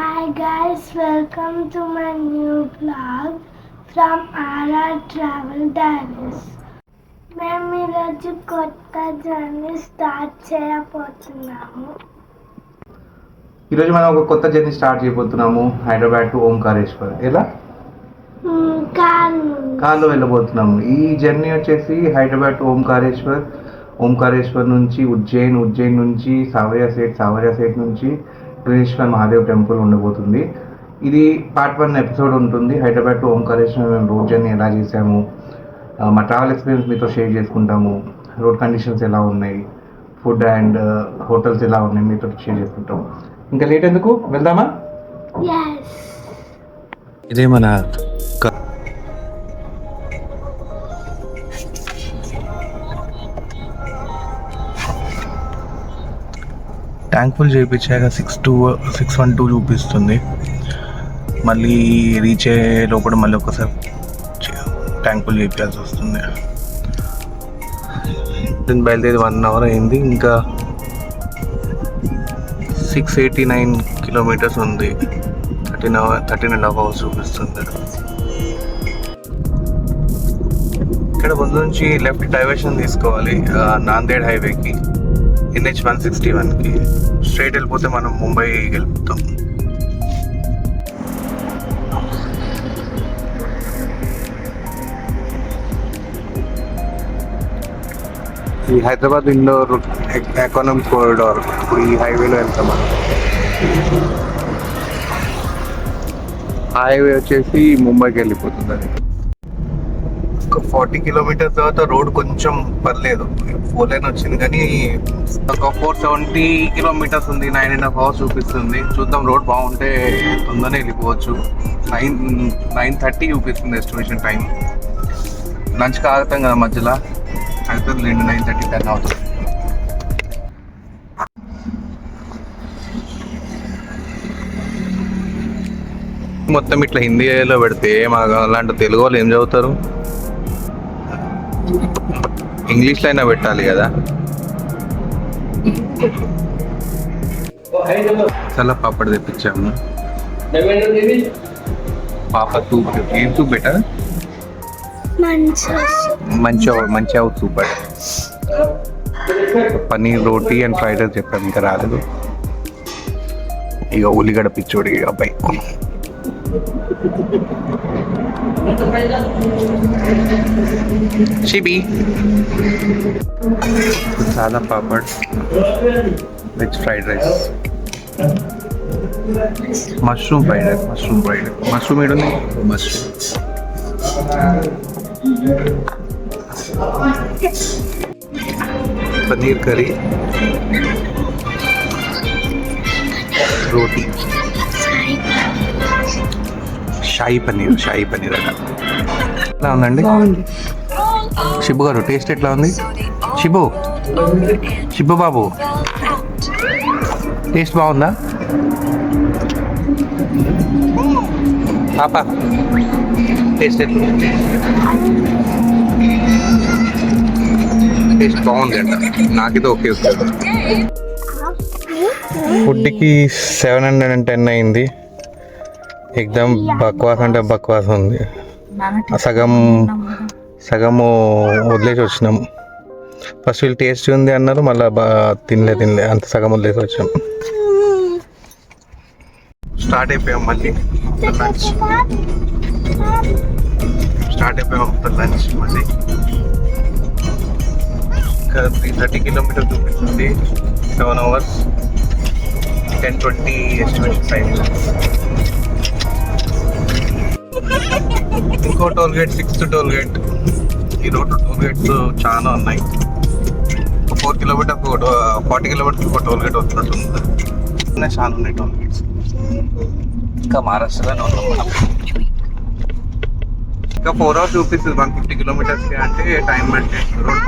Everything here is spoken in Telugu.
Hi guys, welcome to my new vlog from RR Travel Diaries. మేము ఈరోజు కొత్త జర్నీ స్టార్ట్ చేయబోతున్నాము. ఈరోజు మనం ఒక కొత్త జర్నీ స్టార్ట్ చేయబోతున్నాము. హైదరాబాద్ టు ఓంకారేశ్వర్. ఎలా? కార్లో వెళ్ళబోతున్నాము. ఈ జర్నీ వచ్చేసి హైదరాబాద్ టు ఓంకారేశ్వర్, ఓంకారేశ్వర్ నుంచి ఉజ్జయిన్ నుంచి సావర్యా సేట్ నుంచి గణేశ్వర్ మహాదేవ్ టెంపుల్ ఉండబోతుంది. ఇది పార్ట్ 1 ఎపిసోడ్ ఉంటుంది. హైదరాబాద్ టు ఓంకారేశ్వర్ మేము రోడ్ జర్నీ ఎలా చేసాము, మా ట్రావెల్ ఎక్స్పీరియన్స్ మీతో షేర్ చేసుకుంటాము. రోడ్ కండిషన్స్ ఎలా ఉన్నాయి, ఫుడ్ అండ్ హోటల్స్ ఎలా ఉన్నాయి మీతో షేర్ చేసుకుంటాము. ఇంకా లేట్ ఎందుకు, వెళ్దామా? ఇదే మన ట్యాంక్ ఫుల్ చేయించాక 612 చూపిస్తుంది. మళ్ళీ రీచ్ అయ్యే లోపల మళ్ళీ ఒకసారి ట్యాంక్ ఫుల్ చేయించాల్సి వస్తుంది. దీన్ని బయలుదేరి 1 అవర్ అయింది. ఇంకా 689 కిలోమీటర్స్ ఉంది. 13.5 అవర్స్ చూపిస్తుంది. ఇక్కడ ముందు నుంచి లెఫ్ట్ డైవర్షన్ తీసుకోవాలి నాందేడ్ హైవేకి, NH 161కి. స్ట్రైట్ వెళ్ళిపోతే మనం ముంబై వెళ్ళిపోతాం. ఈ హైదరాబాద్ ఇండోర్ ఎకానమిక్ కారిడార్, ఈ హైవేలో వెళ్తాం మనం. హైవే వచ్చేసి ముంబైకి వెళ్ళిపోతుంది. అది ఒక 40 కిలోమీటర్స్ తర్వాత రోడ్ కొంచెం పర్లేదు, 4 లైన్ వచ్చింది. కానీ ఒక 470 కిలోమీటర్స్ ఉంది. 9.5 అవర్స్ చూపిస్తుంది. చూద్దాం, రోడ్ బాగుంటే తొందరనే వెళ్ళిపోవచ్చు. 9:30 చూపిస్తుంది ఎస్టిమేషన్ టైం. లంచ్ కాగుతాం కదా మధ్యలో, అవుతుంది 9:30 10 అవుతుంది. మొత్తం ఇట్లా హిందీలో పెడితే మాకు అలాంటి తెలుగు వాళ్ళు ఏం చదువుతారు? ఇంగ్లీష్లో అయినా పెట్టాలి కదా. చాలా పాపడ్ తెప్పించాము. పాప సూప్. ఏం సూప్ బెటర్? మంచిగా soup. Paneer roti and fried rice చెప్పాము, ఇంకా రాలేదు. ఇక ఉల్లిగడ్డ పిచ్చోడి అబ్బాయి. షిబి చాలా papad, veg fried rice, mushroom fried rice. Mushroom ఏడుంది? మష్రూమ్, పన్నీర్ కర్రీ, రోటీ, షాయి పన్నీర్ అట. ఎట్లా ఉందండి షిబు గారు? టేస్ట్ ఎట్లా ఉంది? షిబు బాబు, టేస్ట్ బాగుందా? పాప టేస్ట్ ఎట్లా? టేస్ట్ బాగుంది అంట. నాకైతే ఓకే. ఫుడ్కి 710 అయింది. ఎగ్దమ్ బక్వాస్ అంటే బక్వాస్ ఉంది. సగము వదిలేసి వచ్చినాం. ఫస్ట్ వీళ్ళు టేస్ట్ ఉంది అన్నారు, మళ్ళీ తినలే అంత సగం వదిలేసి వచ్చాం. స్టార్ట్ అయిపోయాం మళ్ళీ లంచ్ మళ్ళీ. ఇంకా 330 కిలోమీటర్స్ చూపిస్తుంది. 7 అవర్స్ 10:20 ఎస్టిమేషన్ టైం. ఇంకో toll gate, 6th toll gate. ఈ రోడ్డు టోల్ గేట్స్ చాలా ఉన్నాయి. 4 కిలోమీటర్స్ 40 కిలోమీటర్స్ ఒక టోల్ గేట్ వస్తున్నట్టుంది. చాలా ఉన్నాయి టోల్ గేట్స్. ఇంకా మహారాష్ట్రలోనే ఉన్నాం మనం. ఇంకా 4 అవర్స్ చూపిస్తుంది 150 కిలోమీటర్స్కి. అంటే టైం అంటే రోడ్